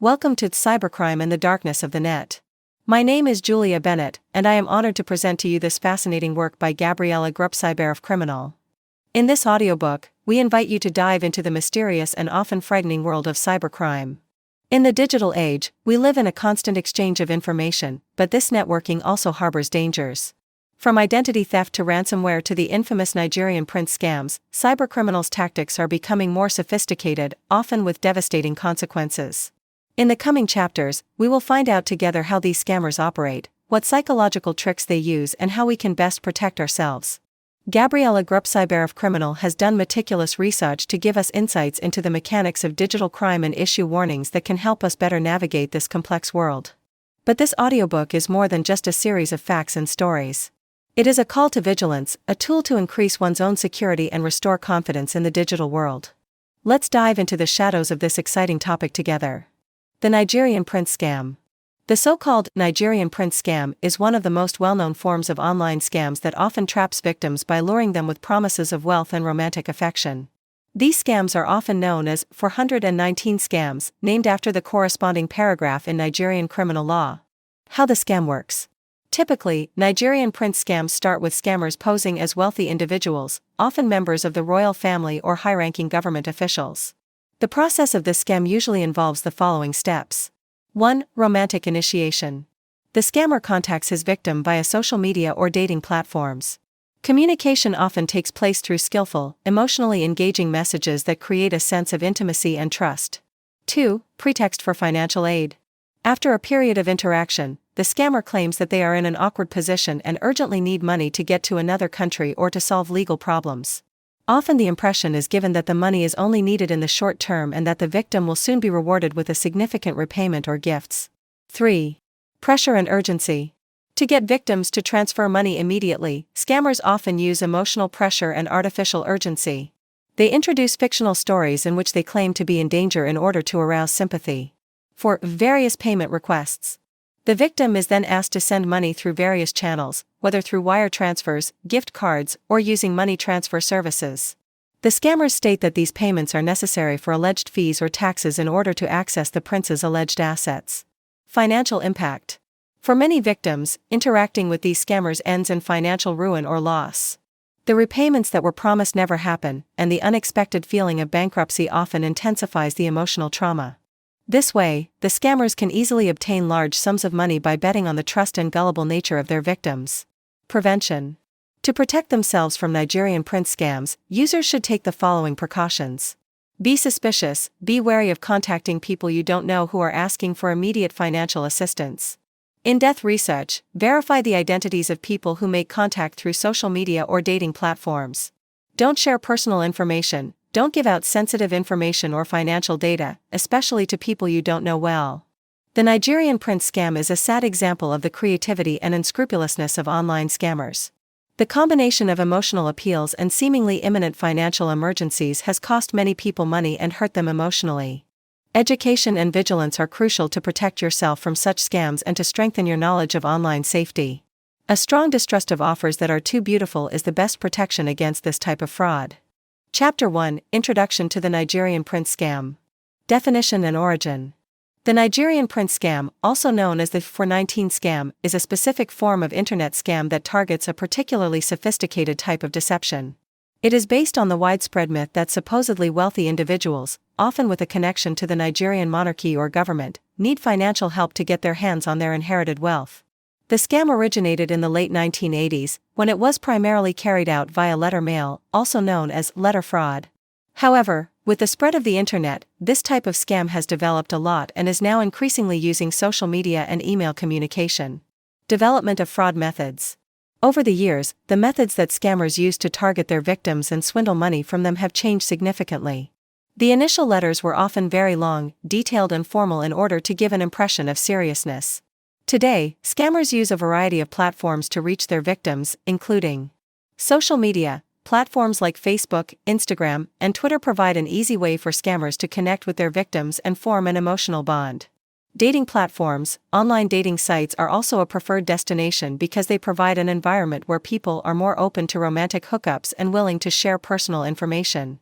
Welcome to Cybercrime and the Darkness of the Net. My name is Julia Bennett, and I am honored to present to you this fascinating work by Gabriela Cybercriminal. In this audiobook, we invite you to dive into the mysterious and often frightening world of cybercrime. In the digital age, we live in a constant exchange of information, but this networking also harbors dangers. From identity theft to ransomware to the infamous Nigerian Prince scams, cybercriminals' tactics are becoming more sophisticated, often with devastating consequences. In the coming chapters, we will find out together how these scammers operate, what psychological tricks they use, and how we can best protect ourselves. Gabriela Cybercriminal has done meticulous research to give us insights into the mechanics of digital crime and issue warnings that can help us better navigate this complex world. But this audiobook is more than just a series of facts and stories. It is a call to vigilance, a tool to increase one's own security and restore confidence in the digital world. Let's dive into the shadows of this exciting topic together. The Nigerian Prince Scam. The so-called Nigerian Prince Scam is one of the most well-known forms of online scams that often traps victims by luring them with promises of wealth and romantic affection. These scams are often known as 419 scams, named after the corresponding paragraph in Nigerian criminal law. How the scam works. Typically, Nigerian Prince scams start with scammers posing as wealthy individuals, often members of the royal family or high-ranking government officials. The process of this scam usually involves the following steps. 1. Romantic initiation. The scammer contacts his victim via social media or dating platforms. Communication often takes place through skillful, emotionally engaging messages that create a sense of intimacy and trust. 2. Pretext for financial aid. After a period of interaction, the scammer claims that they are in an awkward position and urgently need money to get to another country or to solve legal problems. Often the impression is given that the money is only needed in the short term and that the victim will soon be rewarded with a significant repayment or gifts. 3. Pressure and urgency. To get victims to transfer money immediately, scammers often use emotional pressure and artificial urgency. They introduce fictional stories in which they claim to be in danger in order to arouse sympathy. 4. Various payment requests. The victim is then asked to send money through various channels, whether through wire transfers, gift cards, or using money transfer services. The scammers state that these payments are necessary for alleged fees or taxes in order to access the prince's alleged assets. Financial impact. For many victims, interacting with these scammers ends in financial ruin or loss. The repayments that were promised never happen, and the unexpected feeling of bankruptcy often intensifies the emotional trauma. This way, the scammers can easily obtain large sums of money by betting on the trust and gullible nature of their victims. Prevention. To protect themselves from Nigerian Prince scams, users should take the following precautions. Be suspicious, be wary of contacting people you don't know who are asking for immediate financial assistance. In-depth research, verify the identities of people who make contact through social media or dating platforms. Don't share personal information. Don't give out sensitive information or financial data, especially to people you don't know well. The Nigerian Prince scam is a sad example of the creativity and unscrupulousness of online scammers. The combination of emotional appeals and seemingly imminent financial emergencies has cost many people money and hurt them emotionally. Education and vigilance are crucial to protect yourself from such scams and to strengthen your knowledge of online safety. A strong distrust of offers that are too beautiful is the best protection against this type of fraud. Chapter 1. Introduction to the Nigerian Prince Scam. Definition and origin. The Nigerian Prince Scam, also known as the 419 scam, is a specific form of internet scam that targets a particularly sophisticated type of deception. It is based on the widespread myth that supposedly wealthy individuals, often with a connection to the Nigerian monarchy or government, need financial help to get their hands on their inherited wealth. The scam originated in the late 1980s, when it was primarily carried out via letter mail, also known as letter fraud. However, with the spread of the internet, this type of scam has developed a lot and is now increasingly using social media and email communication. Development of fraud methods. Over the years, the methods that scammers use to target their victims and swindle money from them have changed significantly. The initial letters were often very long, detailed and formal in order to give an impression of seriousness. Today, scammers use a variety of platforms to reach their victims, including social media. Platforms like Facebook, Instagram, and Twitter provide an easy way for scammers to connect with their victims and form an emotional bond. Dating platforms. Online dating sites are also a preferred destination because they provide an environment where people are more open to romantic hookups and willing to share personal information.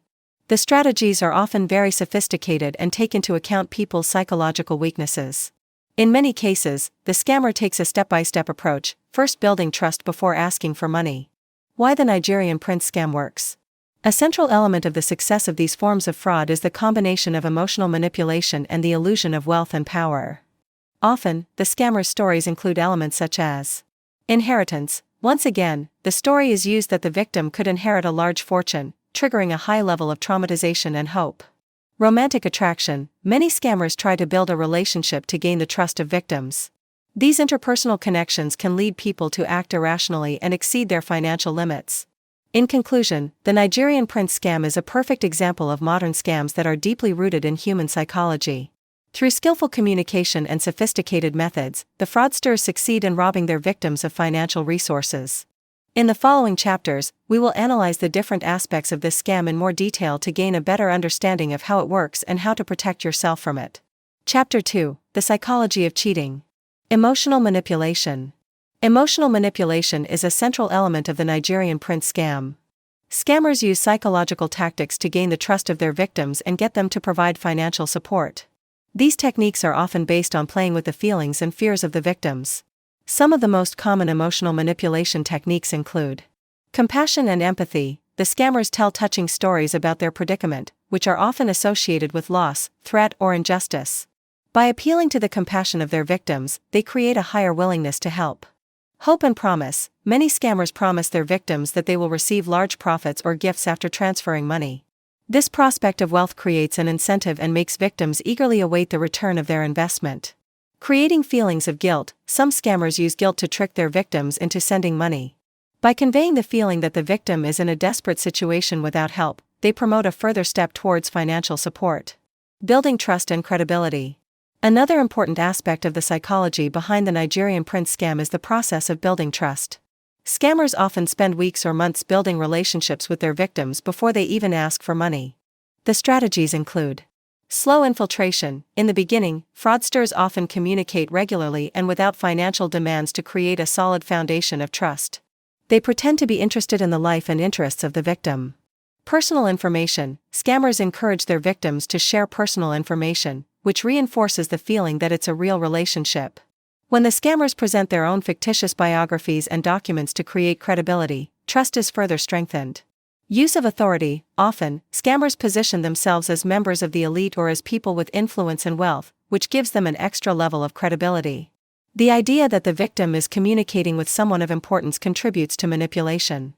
The strategies are often very sophisticated and take into account people's psychological weaknesses. In many cases, the scammer takes a step-by-step approach, first building trust before asking for money. Why the Nigerian Prince Scam works. A central element of the success of these forms of fraud is the combination of emotional manipulation and the illusion of wealth and power. Often, the scammer's stories include elements such as inheritance. Once again, the story is used that the victim could inherit a large fortune, triggering a high level of traumatization and hope. Romantic attraction. Many scammers try to build a relationship to gain the trust of victims. These interpersonal connections can lead people to act irrationally and exceed their financial limits. In conclusion, the Nigerian Prince Scam is a perfect example of modern scams that are deeply rooted in human psychology. Through skillful communication and sophisticated methods, the fraudsters succeed in robbing their victims of financial resources. In the following chapters, we will analyze the different aspects of this scam in more detail to gain a better understanding of how it works and how to protect yourself from it. Chapter 2: The Psychology of Cheating. Emotional manipulation. Emotional manipulation is a central element of the Nigerian Prince Scam. Scammers use psychological tactics to gain the trust of their victims and get them to provide financial support. These techniques are often based on playing with the feelings and fears of the victims. Some of the most common emotional manipulation techniques include compassion and empathy. The scammers tell touching stories about their predicament, which are often associated with loss, threat, or injustice. By appealing to the compassion of their victims, they create a higher willingness to help. Hope and promise. Many scammers promise their victims that they will receive large profits or gifts after transferring money. This prospect of wealth creates an incentive and makes victims eagerly await the return of their investment. Creating feelings of guilt. Some scammers use guilt to trick their victims into sending money. By conveying the feeling that the victim is in a desperate situation without help, they promote a further step towards financial support. Building trust and credibility. Another important aspect of the psychology behind the Nigerian Prince Scam is the process of building trust. Scammers often spend weeks or months building relationships with their victims before they even ask for money. The strategies include slow infiltration. In the beginning, fraudsters often communicate regularly and without financial demands to create a solid foundation of trust. They pretend to be interested in the life and interests of the victim. Personal information. Scammers encourage their victims to share personal information, which reinforces the feeling that it's a real relationship. When the scammers present their own fictitious biographies and documents to create credibility, trust is further strengthened. Use of authority. Often, scammers position themselves as members of the elite or as people with influence and wealth, which gives them an extra level of credibility. The idea that the victim is communicating with someone of importance contributes to manipulation.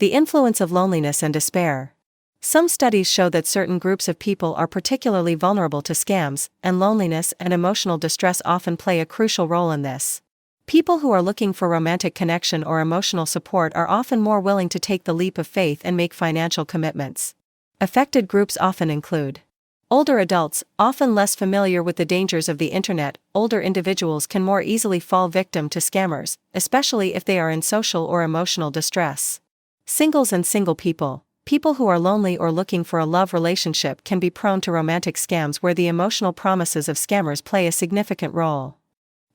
The influence of loneliness and despair. Some studies show that certain groups of people are particularly vulnerable to scams, and loneliness and emotional distress often play a crucial role in this. People who are looking for romantic connection or emotional support are often more willing to take the leap of faith and make financial commitments. Affected groups often include older adults, often less familiar with the dangers of the internet. Older individuals can more easily fall victim to scammers, especially if they are in social or emotional distress. Singles and single people. People who are lonely or looking for a love relationship can be prone to romantic scams where the emotional promises of scammers play a significant role.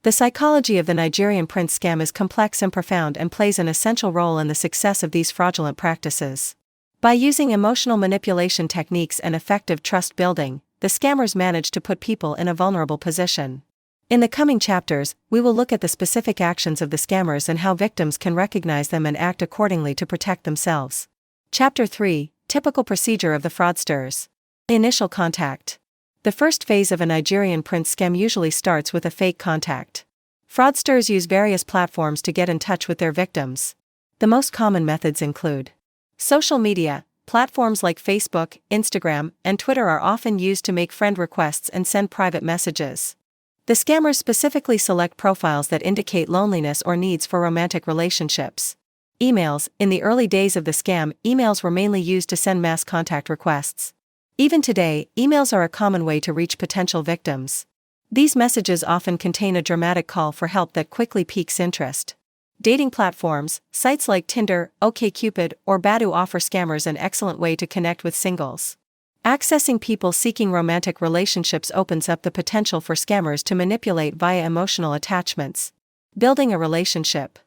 The psychology of the Nigerian Prince Scam is complex and profound and plays an essential role in the success of these fraudulent practices. By using emotional manipulation techniques and effective trust building, the scammers manage to put people in a vulnerable position. In the coming chapters, we will look at the specific actions of the scammers and how victims can recognize them and act accordingly to protect themselves. Chapter 3: Typical procedure of the fraudsters. Initial contact. The first phase of a Nigerian Prince Scam usually starts with a fake contact. Fraudsters use various platforms to get in touch with their victims. The most common methods include social media. Platforms like Facebook, Instagram, and Twitter are often used to make friend requests and send private messages. The scammers specifically select profiles that indicate loneliness or needs for romantic relationships. Emails. In the early days of the scam, emails were mainly used to send mass contact requests. Even today, emails are a common way to reach potential victims. These messages often contain a dramatic call for help that quickly piques interest. Dating platforms. Sites like Tinder, OkCupid, or Badoo offer scammers an excellent way to connect with singles. Accessing people seeking romantic relationships opens up the potential for scammers to manipulate via emotional attachments. Building a relationship.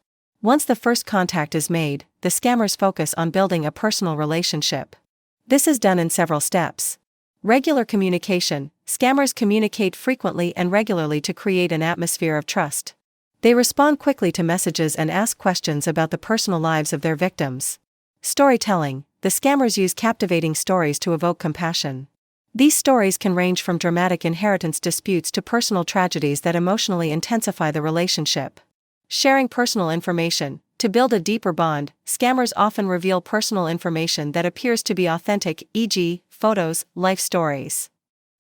Once the first contact is made, the scammers focus on building a personal relationship. This is done in several steps. Regular communication. Scammers communicate frequently and regularly to create an atmosphere of trust. They respond quickly to messages and ask questions about the personal lives of their victims. Storytelling. The scammers use captivating stories to evoke compassion. These stories can range from dramatic inheritance disputes to personal tragedies that emotionally intensify the relationship. Sharing personal information. To build a deeper bond, scammers often reveal personal information that appears to be authentic, e.g., photos, life stories.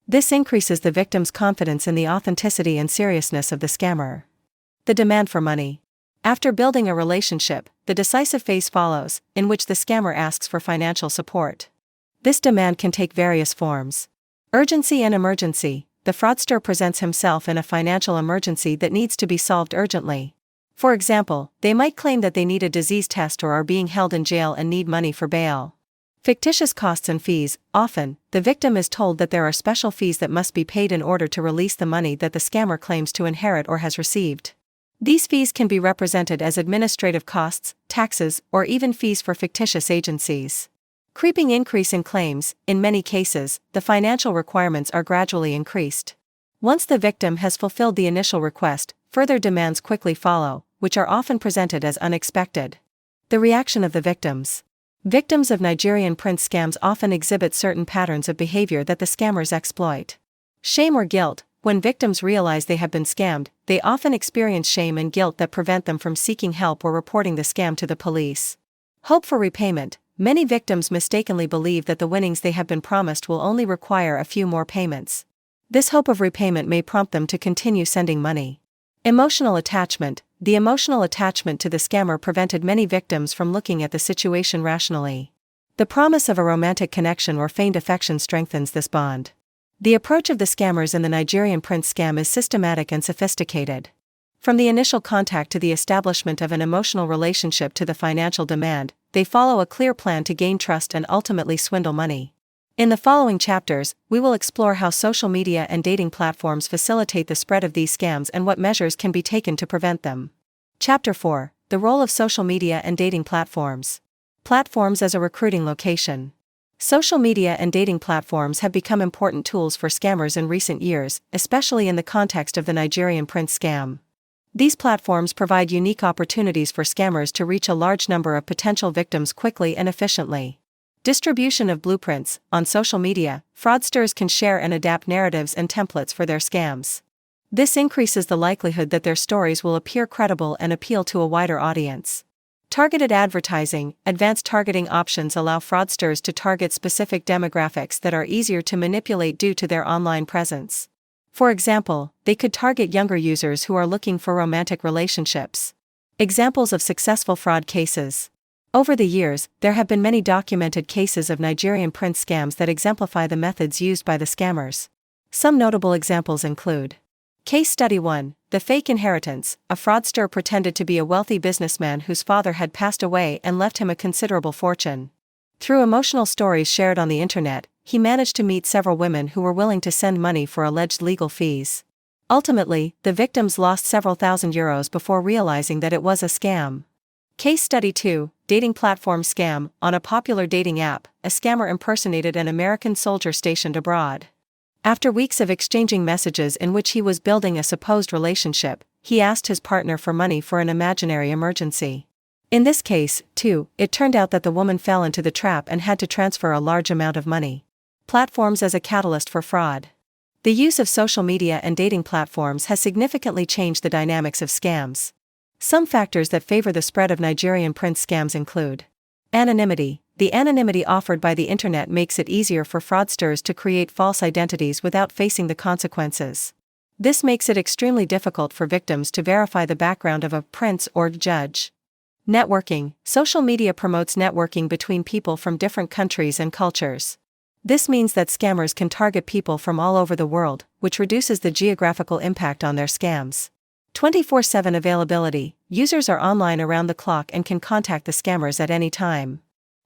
This increases the victim's confidence in the authenticity and seriousness of the scammer. The demand for money. After building a relationship, the decisive phase follows, in which the scammer asks for financial support. This demand can take various forms. Urgency and emergency. The fraudster presents himself in a financial emergency that needs to be solved urgently. For example, they might claim that they need a disease test or are being held in jail and need money for bail. Fictitious costs and fees. Often, the victim is told that there are special fees that must be paid in order to release the money that the scammer claims to inherit or has received. These fees can be represented as administrative costs, taxes, or even fees for fictitious agencies. Creeping increase in claims. In many cases, the financial requirements are gradually increased. Once the victim has fulfilled the initial request, further demands quickly follow, which are often presented as unexpected. The reaction of the victims. Victims of Nigerian Prince scams often exhibit certain patterns of behavior that the scammers exploit. Shame or guilt. When victims realize they have been scammed, they often experience shame and guilt that prevent them from seeking help or reporting the scam to the police. Hope for repayment. Many victims mistakenly believe that the winnings they have been promised will only require a few more payments. This hope of repayment may prompt them to continue sending money. Emotional attachment. The emotional attachment to the scammer prevented many victims from looking at the situation rationally. The promise of a romantic connection or feigned affection strengthens this bond. The approach of the scammers in the Nigerian Prince scam is systematic and sophisticated. From the initial contact to the establishment of an emotional relationship to the financial demand, they follow a clear plan to gain trust and ultimately swindle money. In the following chapters, we will explore how social media and dating platforms facilitate the spread of these scams and what measures can be taken to prevent them. Chapter 4. The role of social media and dating platforms. Platforms as a recruiting location. Social media and dating platforms have become important tools for scammers in recent years, especially in the context of the Nigerian Prince scam. These platforms provide unique opportunities for scammers to reach a large number of potential victims quickly and efficiently. Distribution of blueprints. On social media, fraudsters can share and adapt narratives and templates for their scams. This increases the likelihood that their stories will appear credible and appeal to a wider audience. Targeted advertising. Advanced targeting options allow fraudsters to target specific demographics that are easier to manipulate due to their online presence. For example, they could target younger users who are looking for romantic relationships. Examples of successful fraud cases. Over the years, there have been many documented cases of Nigerian Prince scams that exemplify the methods used by the scammers. Some notable examples include: Case Study 1. The Fake Inheritance. A fraudster pretended to be a wealthy businessman whose father had passed away and left him a considerable fortune. Through emotional stories shared on the internet, he managed to meet several women who were willing to send money for alleged legal fees. Ultimately, the victims lost several thousand euros before realizing that it was a scam. Case Study 2. Dating Platform Scam. On a popular dating app, a scammer impersonated an American soldier stationed abroad. After weeks of exchanging messages in which he was building a supposed relationship, he asked his partner for money for an imaginary emergency. In this case, too, it turned out that the woman fell into the trap and had to transfer a large amount of money. Platforms as a catalyst for fraud. The use of social media and dating platforms has significantly changed the dynamics of scams. Some factors that favor the spread of Nigerian Prince scams include: anonymity. The anonymity offered by the internet makes it easier for fraudsters to create false identities without facing the consequences. This makes it extremely difficult for victims to verify the background of a prince or judge. Networking. Social media promotes networking between people from different countries and cultures. This means that scammers can target people from all over the world, which reduces the geographical impact on their scams. 24/7 availability. Users are online around the clock and can contact the scammers at any time.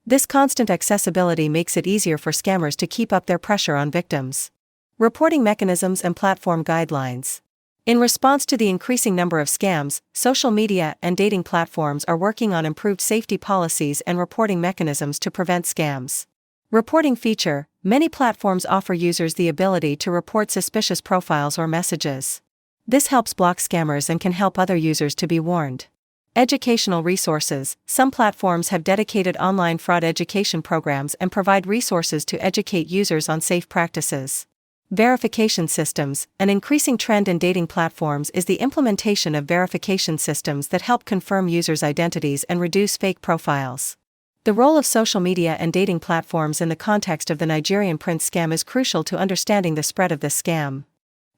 This constant accessibility makes it easier for scammers to keep up their pressure on victims. Reporting mechanisms and platform guidelines. In response to the increasing number of scams, social media and dating platforms are working on improved safety policies and reporting mechanisms to prevent scams. Reporting feature. Many platforms offer users the ability to report suspicious profiles or messages. This helps block scammers and can help other users to be warned. Educational resources. Some platforms have dedicated online fraud education programs and provide resources to educate users on safe practices. Verification systems. An increasing trend in dating platforms is the implementation of verification systems that help confirm users' identities and reduce fake profiles. The role of social media and dating platforms in the context of the Nigerian Prince scam is crucial to understanding the spread of this scam.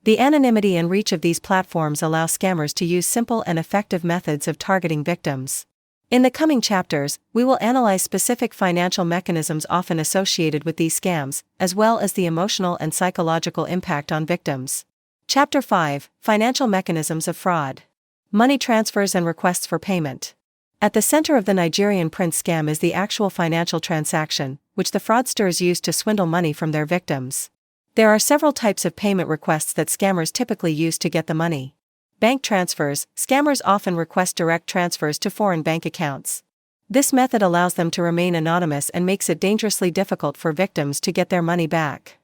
The anonymity and reach of these platforms allow scammers to use simple and effective methods of targeting victims. In the coming chapters, we will analyze specific financial mechanisms often associated with these scams, as well as the emotional and psychological impact on victims. Chapter 5: Financial Mechanisms of Fraud. Money transfers and requests for payment. At the center of the Nigerian Prince scam is the actual financial transaction, which the fraudsters use to swindle money from their victims. There are several types of payment requests that scammers typically use to get the money. Bank transfers. Scammers often request direct transfers to foreign bank accounts. This method allows them to remain anonymous and makes it dangerously difficult for victims to get their money back.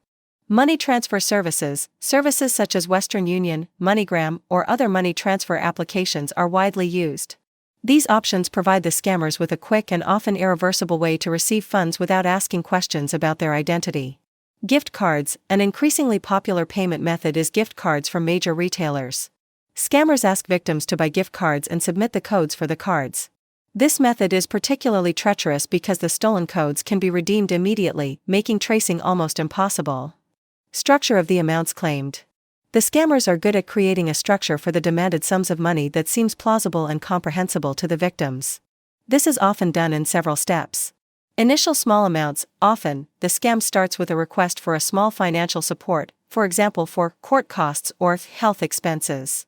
Money transfer services. Services such as Western Union, MoneyGram, or other money transfer applications are widely used. These options provide the scammers with a quick and often irreversible way to receive funds without asking questions about their identity. Gift cards. An increasingly popular payment method is gift cards from major retailers. Scammers ask victims to buy gift cards and submit the codes for the cards. This method is particularly treacherous because the stolen codes can be redeemed immediately, making tracing almost impossible. Structure of the amounts claimed. The scammers are good at creating a structure for the demanded sums of money that seems plausible and comprehensible to the victims. This is often done in several steps. Initial small amounts. Often, the scam starts with a request for a small financial support, for example for court costs or health expenses.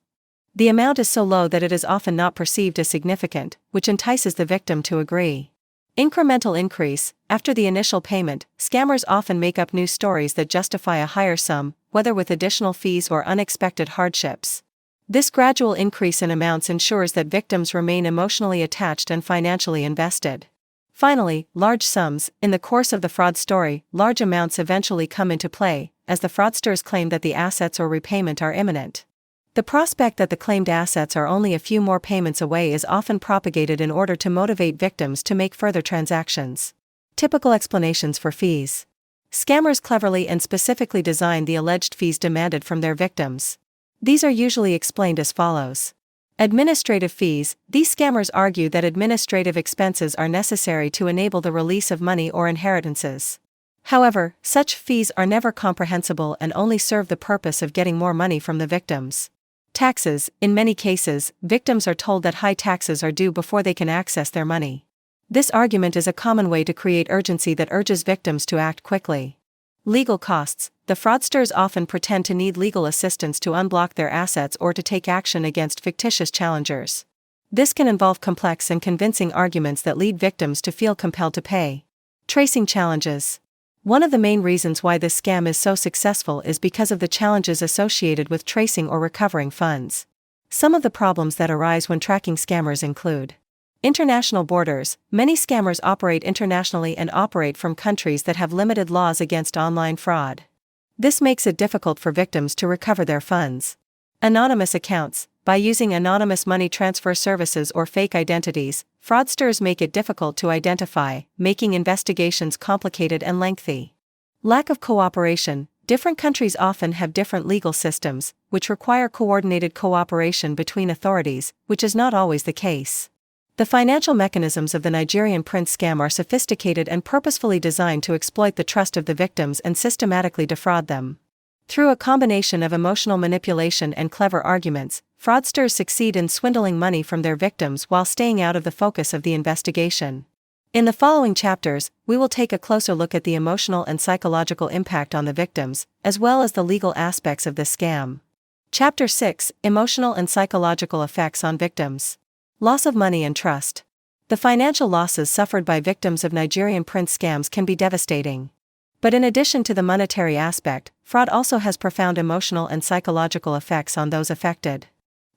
The amount is so low that it is often not perceived as significant, which entices the victim to agree. Incremental increase. After the initial payment, scammers often make up new stories that justify a higher sum, whether with additional fees or unexpected hardships. This gradual increase in amounts ensures that victims remain emotionally attached and financially invested. Finally, large sums. In the course of the fraud story, large amounts eventually come into play, as the fraudsters claim that the assets or repayment are imminent. The prospect that the claimed assets are only a few more payments away is often propagated in order to motivate victims to make further transactions. Typical explanations for fees. Scammers cleverly and specifically design the alleged fees demanded from their victims. These are usually explained as follows. Administrative fees. These scammers argue that administrative expenses are necessary to enable the release of money or inheritances. However, such fees are never comprehensible and only serve the purpose of getting more money from the victims. Taxes. In many cases, victims are told that high taxes are due before they can access their money. This argument is a common way to create urgency that urges victims to act quickly. Legal costs. The fraudsters often pretend to need legal assistance to unblock their assets or to take action against fictitious challengers. This can involve complex and convincing arguments that lead victims to feel compelled to pay. Tracing challenges. One of the main reasons why this scam is so successful is because of the challenges associated with tracing or recovering funds. Some of the problems that arise when tracking scammers include international borders. Many scammers operate internationally and operate from countries that have limited laws against online fraud. This makes it difficult for victims to recover their funds. Anonymous accounts. By using anonymous money transfer services or fake identities, fraudsters make it difficult to identify, making investigations complicated and lengthy. Lack of cooperation. Different countries often have different legal systems, which require coordinated cooperation between authorities, which is not always the case. The financial mechanisms of the Nigerian Prince scam are sophisticated and purposefully designed to exploit the trust of the victims and systematically defraud them. Through a combination of emotional manipulation and clever arguments, fraudsters succeed in swindling money from their victims while staying out of the focus of the investigation. In the following chapters, we will take a closer look at the emotional and psychological impact on the victims, as well as the legal aspects of this scam. Chapter 6: Emotional and Psychological Effects on Victims. Loss of money and trust. The financial losses suffered by victims of Nigerian Prince scams can be devastating. But in addition to the monetary aspect, fraud also has profound emotional and psychological effects on those affected.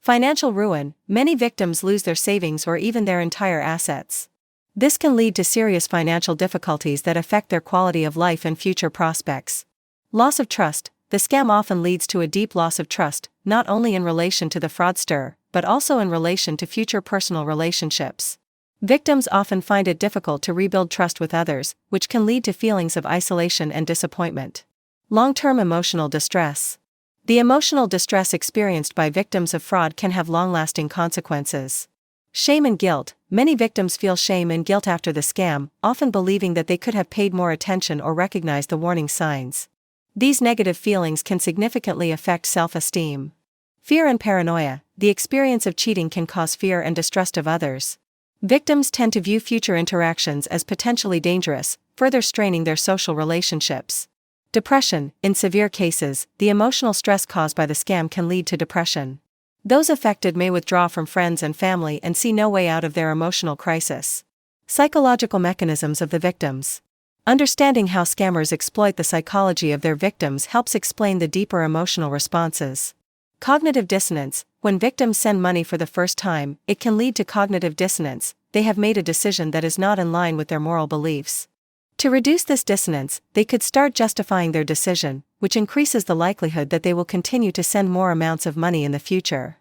Financial ruin. Many victims lose their savings or even their entire assets. This can lead to serious financial difficulties that affect their quality of life and future prospects. Loss of trust. The scam often leads to a deep loss of trust, not only in relation to the fraudster, but also in relation to future personal relationships. Victims often find it difficult to rebuild trust with others, which can lead to feelings of isolation and disappointment. Long-term emotional distress. The emotional distress experienced by victims of fraud can have long-lasting consequences. Shame and guilt. Many victims feel shame and guilt after the scam, often believing that they could have paid more attention or recognized the warning signs. These negative feelings can significantly affect self-esteem. Fear and paranoia. The experience of cheating can cause fear and distrust of others. Victims tend to view future interactions as potentially dangerous, further straining their social relationships. Depression. In severe cases, the emotional stress caused by the scam can lead to depression. Those affected may withdraw from friends and family and see no way out of their emotional crisis. Psychological mechanisms of the victims. Understanding how scammers exploit the psychology of their victims helps explain the deeper emotional responses. Cognitive dissonance. When victims send money for the first time, it can lead to cognitive dissonance. They have made a decision that is not in line with their moral beliefs. To reduce this dissonance, they could start justifying their decision, which increases the likelihood that they will continue to send more amounts of money in the future.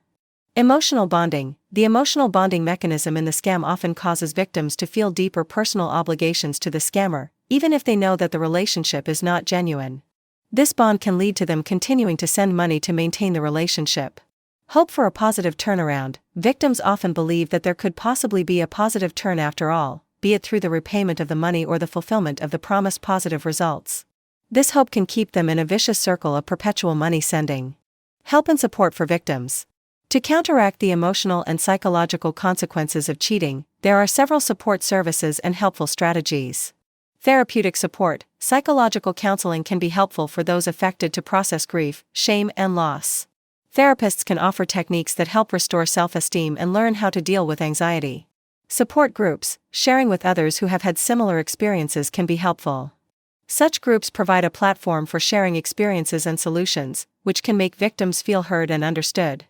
Emotional bonding. The emotional bonding mechanism in the scam often causes victims to feel deeper personal obligations to the scammer, even if they know that the relationship is not genuine. This bond can lead to them continuing to send money to maintain the relationship. Hope for a positive turnaround. Victims often believe that there could possibly be a positive turn after all, be it through the repayment of the money or the fulfillment of the promised positive results. This hope can keep them in a vicious circle of perpetual money sending. Help and support for victims. To counteract the emotional and psychological consequences of cheating, there are several support services and helpful strategies. Therapeutic support. Psychological counseling can be helpful for those affected to process grief, shame, and loss. Therapists can offer techniques that help restore self-esteem and learn how to deal with anxiety. Support groups. Sharing with others who have had similar experiences can be helpful. Such groups provide a platform for sharing experiences and solutions, which can make victims feel heard and understood.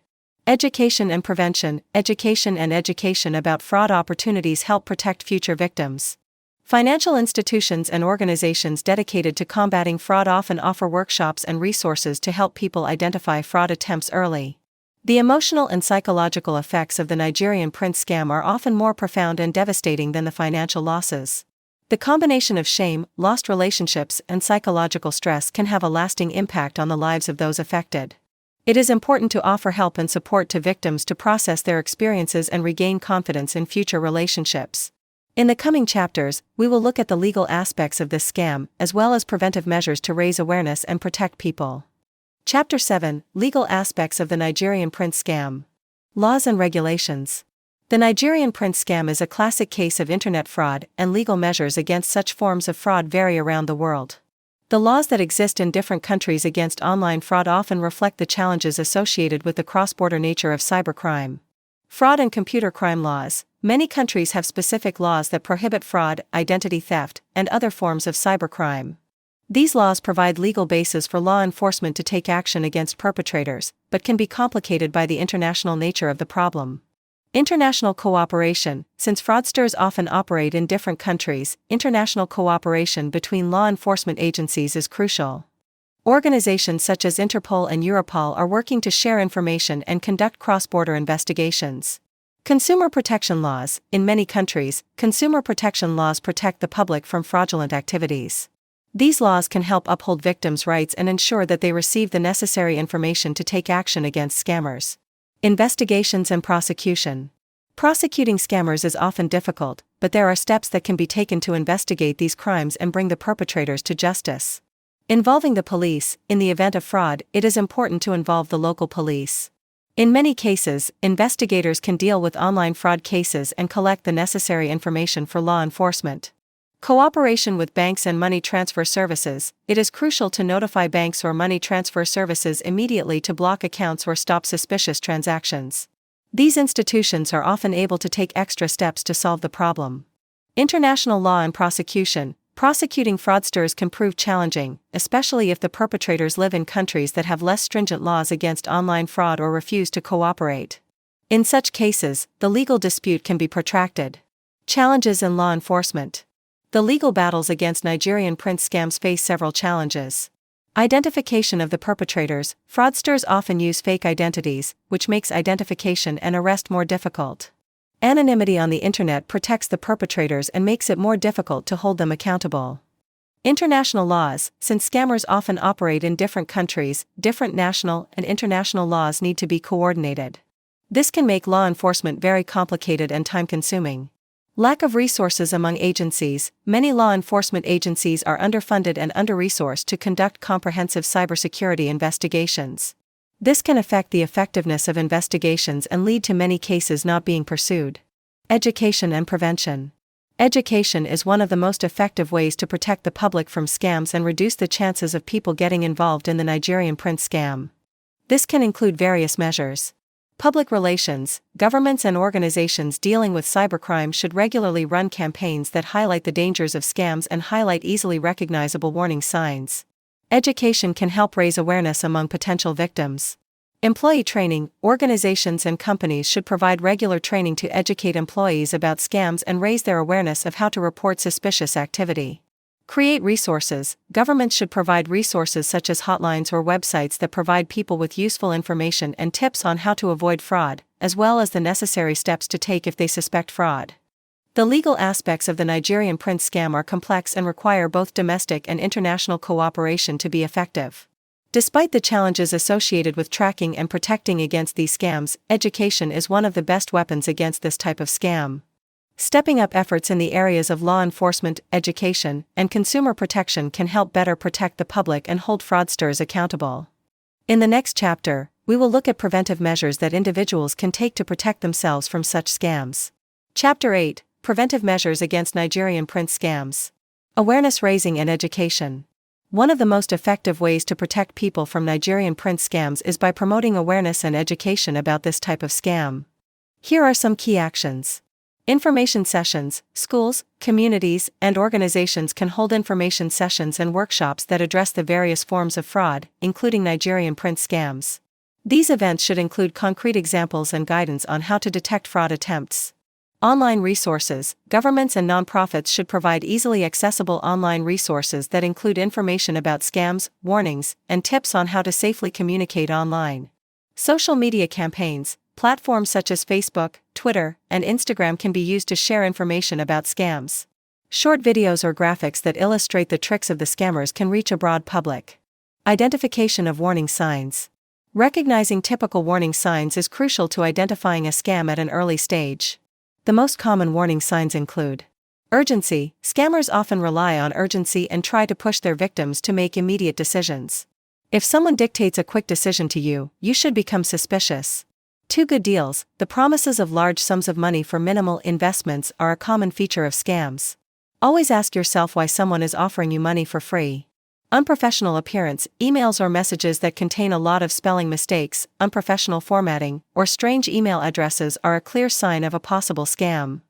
Education and prevention. Education about fraud opportunities help protect future victims. Financial institutions and organizations dedicated to combating fraud often offer workshops and resources to help people identify fraud attempts early. The emotional and psychological effects of the Nigerian Prince scam are often more profound and devastating than the financial losses. The combination of shame, lost relationships, and psychological stress can have a lasting impact on the lives of those affected. It is important to offer help and support to victims to process their experiences and regain confidence in future relationships. In the coming chapters, we will look at the legal aspects of this scam, as well as preventive measures to raise awareness and protect people. Chapter 7: Legal Aspects of the Nigerian Prince Scam. Laws and Regulations. The Nigerian Prince Scam is a classic case of internet fraud, and legal measures against such forms of fraud vary around the world. The laws that exist in different countries against online fraud often reflect the challenges associated with the cross-border nature of cybercrime. Fraud and computer crime laws. Many countries have specific laws that prohibit fraud, identity theft, and other forms of cybercrime. These laws provide legal basis for law enforcement to take action against perpetrators, but can be complicated by the international nature of the problem. International cooperation. Since fraudsters often operate in different countries, international cooperation between law enforcement agencies is crucial. Organizations such as Interpol and Europol are working to share information and conduct cross-border investigations. Consumer protection laws. In many countries, consumer protection laws protect the public from fraudulent activities. These laws can help uphold victims' rights and ensure that they receive the necessary information to take action against scammers. Investigations and prosecution. Prosecuting scammers is often difficult, but there are steps that can be taken to investigate these crimes and bring the perpetrators to justice. Involving the police. In the event of fraud, it is important to involve the local police. In many cases, investigators can deal with online fraud cases and collect the necessary information for law enforcement. Cooperation with banks and money transfer services. It is crucial to notify banks or money transfer services immediately to block accounts or stop suspicious transactions. These institutions are often able to take extra steps to solve the problem. International law and prosecution. Prosecuting fraudsters can prove challenging, especially if the perpetrators live in countries that have less stringent laws against online fraud or refuse to cooperate. In such cases, the legal dispute can be protracted. Challenges in law enforcement. The legal battles against Nigerian Prince scams face several challenges. Identification of the perpetrators. Fraudsters often use fake identities, which makes identification and arrest more difficult. Anonymity on the internet protects the perpetrators and makes it more difficult to hold them accountable. International laws. Since scammers often operate in different countries, different national and international laws need to be coordinated. This can make law enforcement very complicated and time-consuming. Lack of resources among agencies. Many law enforcement agencies are underfunded and under-resourced to conduct comprehensive cybersecurity investigations. This can affect the effectiveness of investigations and lead to many cases not being pursued. Education and prevention. Education is one of the most effective ways to protect the public from scams and reduce the chances of people getting involved in the Nigerian Prince scam. This can include various measures. Public relations. Governments and organizations dealing with cybercrime should regularly run campaigns that highlight the dangers of scams and highlight easily recognizable warning signs. Education can help raise awareness among potential victims. Employee training. Organizations and companies should provide regular training to educate employees about scams and raise their awareness of how to report suspicious activity. Create resources. Governments should provide resources such as hotlines or websites that provide people with useful information and tips on how to avoid fraud, as well as the necessary steps to take if they suspect fraud. The legal aspects of the Nigerian Prince scam are complex and require both domestic and international cooperation to be effective. Despite the challenges associated with tracking and protecting against these scams, education is one of the best weapons against this type of scam. Stepping up efforts in the areas of law enforcement, education, and consumer protection can help better protect the public and hold fraudsters accountable. In the next chapter, we will look at preventive measures that individuals can take to protect themselves from such scams. Chapter 8: Preventive Measures Against Nigerian Prince Scams. Awareness raising and education. One of the most effective ways to protect people from Nigerian Prince scams is by promoting awareness and education about this type of scam. Here are some key actions. Information sessions. Schools, communities, and organizations can hold information sessions and workshops that address the various forms of fraud, including Nigerian Prince scams. These events should include concrete examples and guidance on how to detect fraud attempts. Online resources. Governments and nonprofits should provide easily accessible online resources that include information about scams, warnings, and tips on how to safely communicate online. Social media campaigns. Platforms such as Facebook, Twitter, and Instagram can be used to share information about scams. Short videos or graphics that illustrate the tricks of the scammers can reach a broad public. Identification of warning signs. Recognizing typical warning signs is crucial to identifying a scam at an early stage. The most common warning signs include urgency. Scammers often rely on urgency and try to push their victims to make immediate decisions. If someone dictates a quick decision to you, you should become suspicious. Too good deals. The promises of large sums of money for minimal investments are a common feature of scams. Always ask yourself why someone is offering you money for free. Unprofessional appearance. Emails or messages that contain a lot of spelling mistakes, unprofessional formatting, or strange email addresses are a clear sign of a possible scam.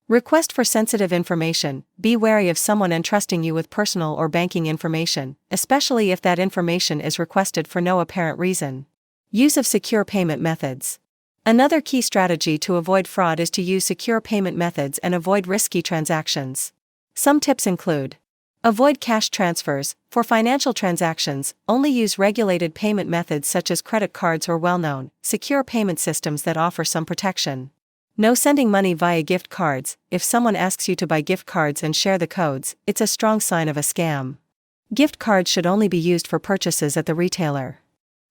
Request for sensitive information. Be wary of someone entrusting you with personal or banking information, especially if that information is requested for no apparent reason. Use of secure payment methods. Another key strategy to avoid fraud is to use secure payment methods and avoid risky transactions. Some tips include: avoid cash transfers. For financial transactions, only use regulated payment methods such as credit cards or well-known, secure payment systems that offer some protection. No sending money via gift cards. If someone asks you to buy gift cards and share the codes, it's a strong sign of a scam. Gift cards should only be used for purchases at the retailer.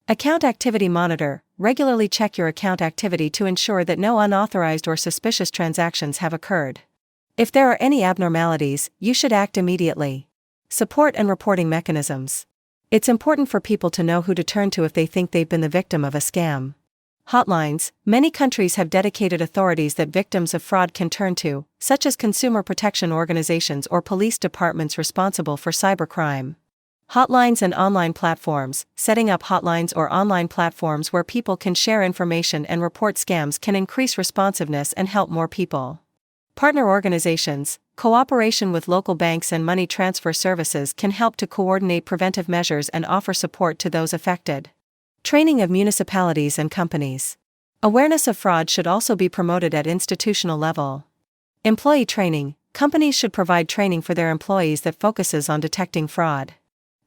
Account activity monitor. Regularly check your account activity to ensure that no unauthorized or suspicious transactions have occurred. If there are any abnormalities, you should act immediately. Support and reporting mechanisms. It's important for people to know who to turn to if they think they've been the victim of a scam. Hotlines. Many countries have dedicated authorities that victims of fraud can turn to, such as consumer protection organizations or police departments responsible for cybercrime. Hotlines and online platforms. Setting up hotlines or online platforms where people can share information and report scams can increase responsiveness and help more people. Partner organizations. Cooperation with local banks and money transfer services can help to coordinate preventive measures and offer support to those affected. Training of municipalities and companies. Awareness of fraud should also be promoted at institutional level. Employee training. Companies should provide training for their employees that focuses on detecting fraud.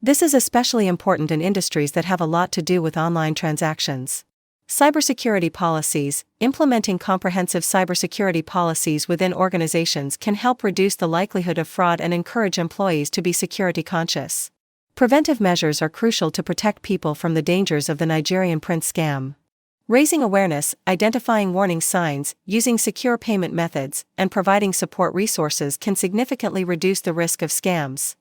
This is especially important in industries that have a lot to do with online transactions. Cybersecurity policies. Implementing comprehensive cybersecurity policies within organizations can help reduce the likelihood of fraud and encourage employees to be security conscious. Preventive measures are crucial to protect people from the dangers of the Nigerian Prince Scam. Raising awareness, identifying warning signs, using secure payment methods, and providing support resources can significantly reduce the risk of scams.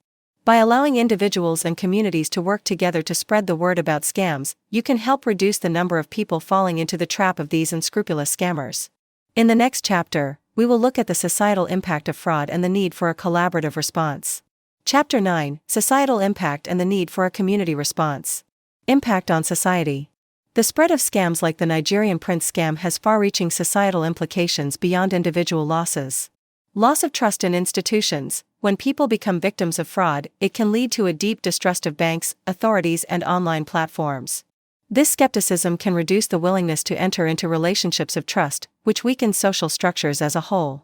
By allowing individuals and communities to work together to spread the word about scams, you can help reduce the number of people falling into the trap of these unscrupulous scammers. In the next chapter, we will look at the societal impact of fraud and the need for a collaborative response. Chapter 9: Societal Impact and the Need for a Community Response. Impact on society. The spread of scams like the Nigerian Prince Scam has far-reaching societal implications beyond individual losses. Loss of trust in institutions. When people become victims of fraud, it can lead to a deep distrust of banks, authorities, and online platforms. This skepticism can reduce the willingness to enter into relationships of trust, which weakens social structures as a whole.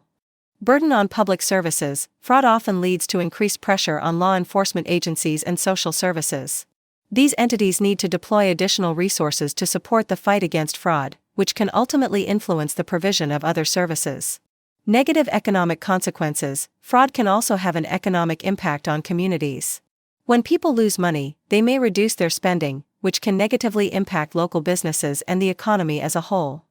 Burden on public services. Fraud often leads to increased pressure on law enforcement agencies and social services. These entities need to deploy additional resources to support the fight against fraud, which can ultimately influence the provision of other services. Negative economic consequences. Fraud can also have an economic impact on communities. When people lose money, they may reduce their spending, which can negatively impact local businesses and the economy as a whole.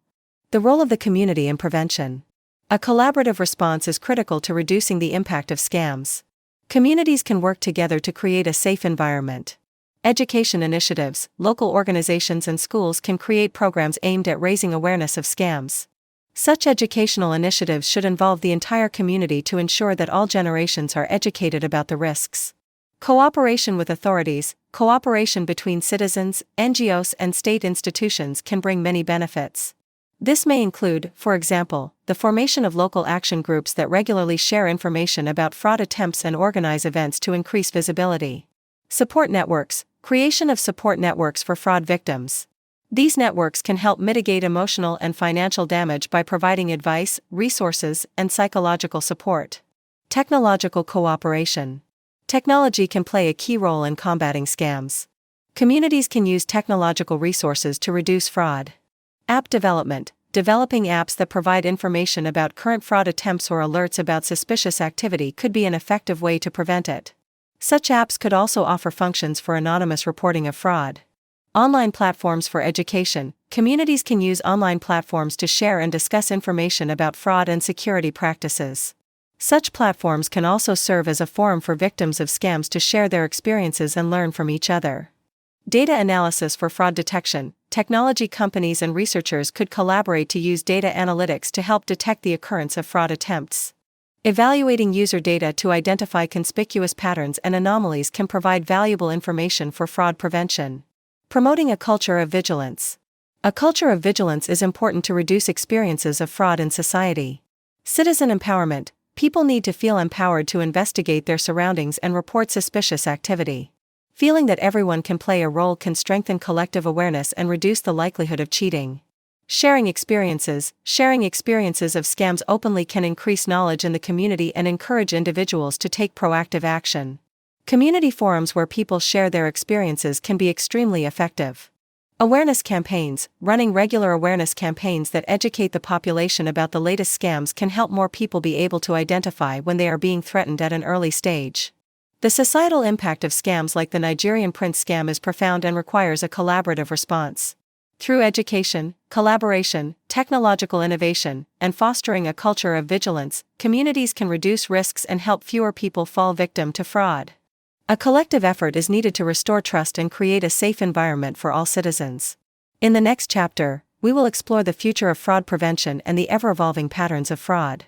The role of the community in prevention. A collaborative response is critical to reducing the impact of scams. Communities can work together to create a safe environment. Education initiatives. Local organizations and schools can create programs aimed at raising awareness of scams. Such educational initiatives should involve the entire community to ensure that all generations are educated about the risks. Cooperation with authorities. Cooperation between citizens, NGOs, and state institutions can bring many benefits. This may include, for example, the formation of local action groups that regularly share information about fraud attempts and organize events to increase visibility. Support networks. Creation of support networks for fraud victims. These networks can help mitigate emotional and financial damage by providing advice, resources, and psychological support. Technological cooperation. Technology can play a key role in combating scams. Communities can use technological resources to reduce fraud. App development. Developing apps that provide information about current fraud attempts or alerts about suspicious activity could be an effective way to prevent it. Such apps could also offer functions for anonymous reporting of fraud. Online platforms for education. Communities can use online platforms to share and discuss information about fraud and security practices. Such platforms can also serve as a forum for victims of scams to share their experiences and learn from each other. Data analysis for fraud detection. Technology companies and researchers could collaborate to use data analytics to help detect the occurrence of fraud attempts. Evaluating user data to identify conspicuous patterns and anomalies can provide valuable information for fraud prevention. Promoting a culture of vigilance. A culture of vigilance is important to reduce experiences of fraud in society. Citizen empowerment. People need to feel empowered to investigate their surroundings and report suspicious activity. Feeling that everyone can play a role can strengthen collective awareness and reduce the likelihood of cheating. Sharing experiences. Sharing experiences of scams openly can increase knowledge in the community and encourage individuals to take proactive action. Community forums where people share their experiences can be extremely effective. Awareness campaigns. Running regular awareness campaigns that educate the population about the latest scams can help more people be able to identify when they are being threatened at an early stage. The societal impact of scams like the Nigerian Prince Scam is profound and requires a collaborative response. Through education, collaboration, technological innovation, and fostering a culture of vigilance, communities can reduce risks and help fewer people fall victim to fraud. A collective effort is needed to restore trust and create a safe environment for all citizens. In the next chapter, we will explore the future of fraud prevention and the ever-evolving patterns of fraud.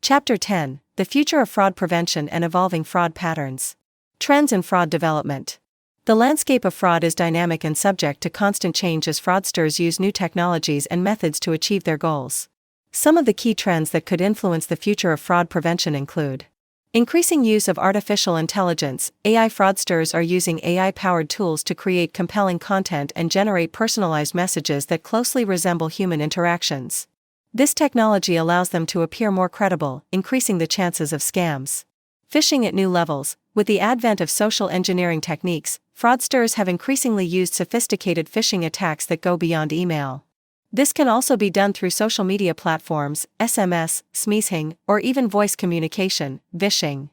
Chapter 10: The Future of Fraud Prevention and Evolving Fraud Patterns. Trends in fraud development. The landscape of fraud is dynamic and subject to constant change as fraudsters use new technologies and methods to achieve their goals. Some of the key trends that could influence the future of fraud prevention include: increasing use of artificial intelligence. AI fraudsters are using AI-powered tools to create compelling content and generate personalized messages that closely resemble human interactions. This technology allows them to appear more credible, increasing the chances of scams. Phishing at new levels. With the advent of social engineering techniques, fraudsters have increasingly used sophisticated phishing attacks that go beyond email. This can also be done through social media platforms, SMS, smishing, or even voice communication, vishing.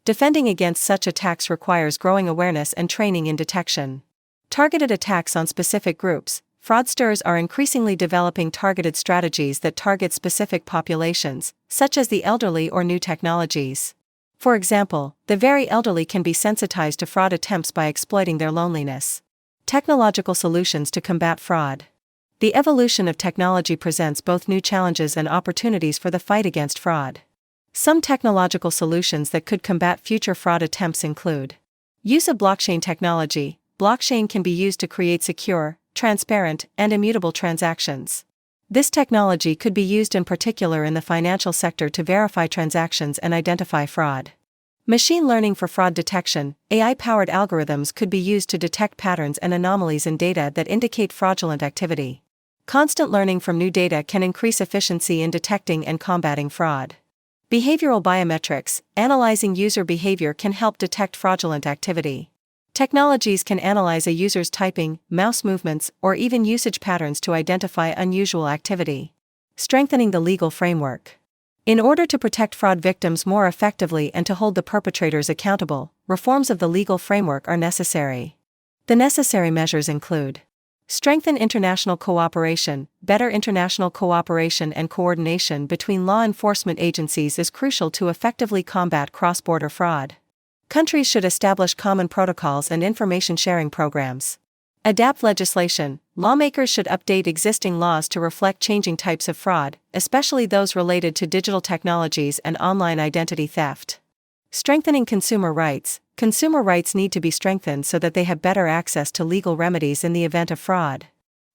Defending against such attacks requires growing awareness and training in detection. Targeted attacks on specific groups. Fraudsters are increasingly developing targeted strategies that target specific populations, such as the elderly or new technologies. For example, the very elderly can be sensitized to fraud attempts by exploiting their loneliness. Technological solutions to combat fraud. The evolution of technology presents both new challenges and opportunities for the fight against fraud. Some technological solutions that could combat future fraud attempts include use of blockchain technology. Blockchain can be used to create secure, transparent, and immutable transactions. This technology could be used in particular in the financial sector to verify transactions and identify fraud. Machine learning for fraud detection. AI-powered algorithms could be used to detect patterns and anomalies in data that indicate fraudulent activity. Constant learning from new data can increase efficiency in detecting and combating fraud. Behavioral biometrics. Analyzing user behavior can help detect fraudulent activity. Technologies can analyze a user's typing, mouse movements, or even usage patterns to identify unusual activity. Strengthening the legal framework. In order to protect fraud victims more effectively and to hold the perpetrators accountable, reforms of the legal framework are necessary. The necessary measures include: strengthen international cooperation. Better international cooperation and coordination between law enforcement agencies is crucial to effectively combat cross-border fraud. Countries should establish common protocols and information sharing programs. Adapt legislation. Lawmakers should update existing laws to reflect changing types of fraud, especially those related to digital technologies and online identity theft. Strengthening consumer rights. Consumer rights need to be strengthened so that they have better access to legal remedies in the event of fraud.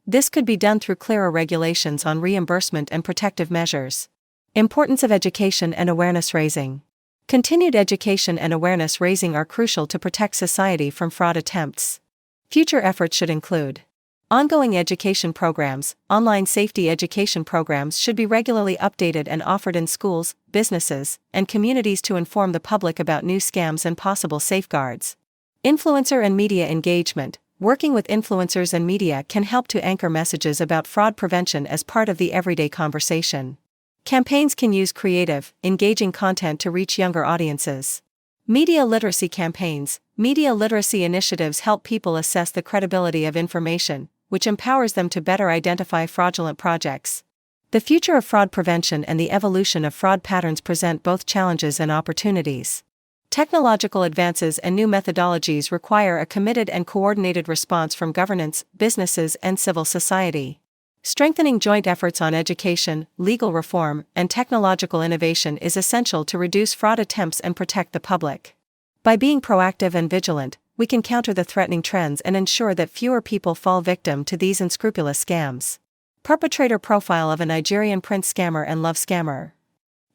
This could be done through clearer regulations on reimbursement and protective measures. Importance of education and awareness raising. Continued education and awareness raising are crucial to protect society from fraud attempts. Future efforts should include ongoing education programs. Online safety education programs should be regularly updated and offered in schools, businesses, and communities to inform the public about new scams and possible safeguards. Influencer and media engagement. Working with influencers and media can help to anchor messages about fraud prevention as part of the everyday conversation. Campaigns can use creative, engaging content to reach younger audiences. Media literacy campaigns. Media literacy initiatives help people assess the credibility of information, which empowers them to better identify fraudulent projects. The future of fraud prevention and the evolution of fraud patterns present both challenges and opportunities. Technological advances and new methodologies require a committed and coordinated response from governments, businesses, and civil society. Strengthening joint efforts on education, legal reform, and technological innovation is essential to reduce fraud attempts and protect the public. By being proactive and vigilant, we can counter the threatening trends and ensure that fewer people fall victim to these unscrupulous scams. Perpetrator profile of a Nigerian prince scammer and love scammer.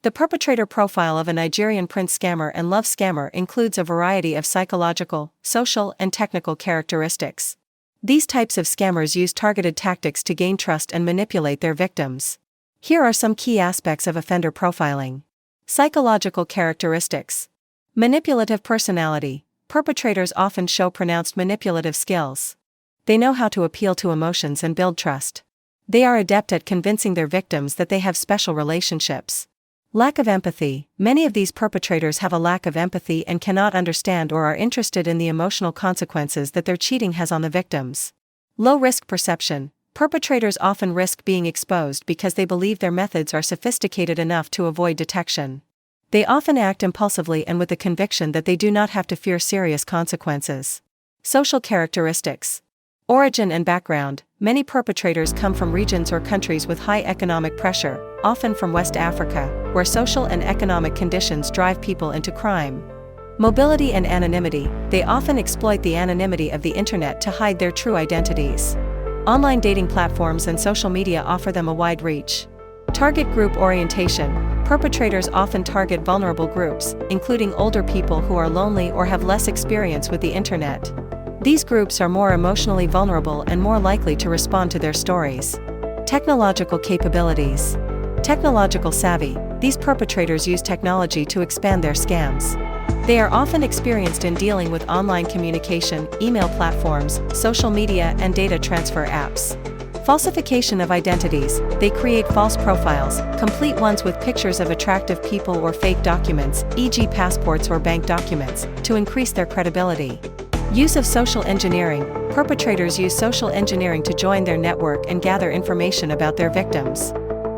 The perpetrator profile of a Nigerian prince scammer and love scammer includes a variety of psychological, social, and technical characteristics. These types of scammers use targeted tactics to gain trust and manipulate their victims. Here are some key aspects of offender profiling. Psychological characteristics. Manipulative personality. Perpetrators often show pronounced manipulative skills. They know how to appeal to emotions and build trust. They are adept at convincing their victims that they have special relationships. Lack of empathy. Many of these perpetrators have a lack of empathy and cannot understand or are interested in the emotional consequences that their cheating has on the victims. Low risk perception. Perpetrators often risk being exposed because they believe their methods are sophisticated enough to avoid detection. They often act impulsively and with the conviction that they do not have to fear serious consequences. Social characteristics. Origin and background. Many perpetrators come from regions or countries with high economic pressure, often from West Africa, where social and economic conditions drive people into crime. Mobility and anonymity. They often exploit the anonymity of the internet to hide their true identities. Online dating platforms and social media offer them a wide reach. Target group orientation. Perpetrators often target vulnerable groups, including older people who are lonely or have less experience with the internet. These groups are more emotionally vulnerable and more likely to respond to their stories. Technological capabilities. Technological savvy, these perpetrators use technology to expand their scams. They are often experienced in dealing with online communication, email platforms, social media, and data transfer apps. Falsification of identities, they create false profiles, complete ones with pictures of attractive people or fake documents, e.g. passports or bank documents, to increase their credibility. Use of social engineering, perpetrators use social engineering to join their network and gather information about their victims.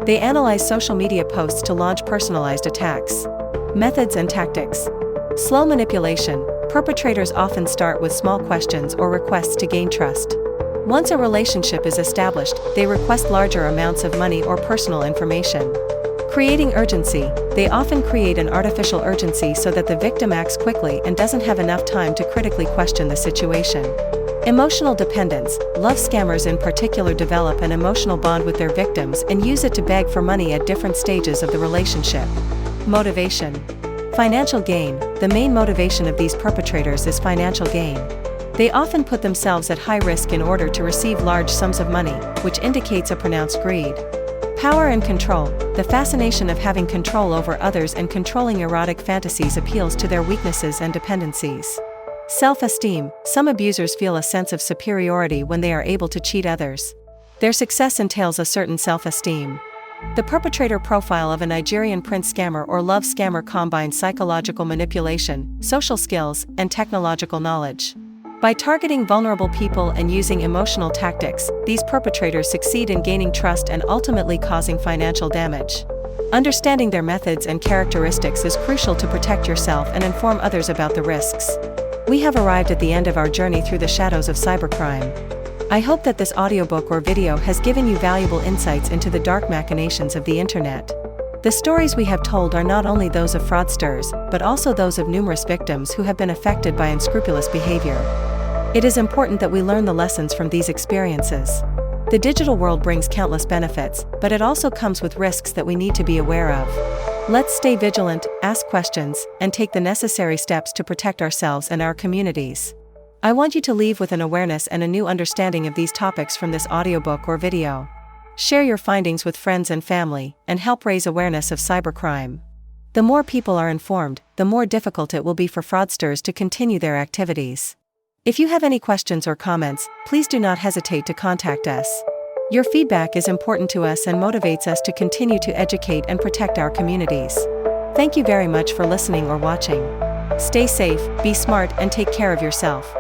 They analyze social media posts to launch personalized attacks. Methods and tactics. Slow manipulation, perpetrators often start with small questions or requests to gain trust. Once a relationship is established, they request larger amounts of money or personal information. Creating urgency, they often create an artificial urgency so that the victim acts quickly and doesn't have enough time to critically question the situation. Emotional dependence, love scammers in particular develop an emotional bond with their victims and use it to beg for money at different stages of the relationship. Motivation. Financial gain, the main motivation of these perpetrators is financial gain. They often put themselves at high risk in order to receive large sums of money, which indicates a pronounced greed. Power and control, the fascination of having control over others and controlling erotic fantasies appeals to their weaknesses and dependencies. Self-esteem, some abusers feel a sense of superiority when they are able to cheat others. Their success entails a certain self-esteem. The perpetrator profile of a Nigerian prince scammer or love scammer combines psychological manipulation, social skills, and technological knowledge. By targeting vulnerable people and using emotional tactics, these perpetrators succeed in gaining trust and ultimately causing financial damage. Understanding their methods and characteristics is crucial to protect yourself and inform others about the risks. We have arrived at the end of our journey through the shadows of cybercrime. I hope that this audiobook or video has given you valuable insights into the dark machinations of the internet. The stories we have told are not only those of fraudsters, but also those of numerous victims who have been affected by unscrupulous behavior. It is important that we learn the lessons from these experiences. The digital world brings countless benefits, but it also comes with risks that we need to be aware of. Let's stay vigilant, ask questions, and take the necessary steps to protect ourselves and our communities. I want you to leave with an awareness and a new understanding of these topics from this audiobook or video. Share your findings with friends and family, and help raise awareness of cybercrime. The more people are informed, the more difficult it will be for fraudsters to continue their activities. If you have any questions or comments, please do not hesitate to contact us. Your feedback is important to us and motivates us to continue to educate and protect our communities. Thank you very much for listening or watching. Stay safe, be smart, and take care of yourself.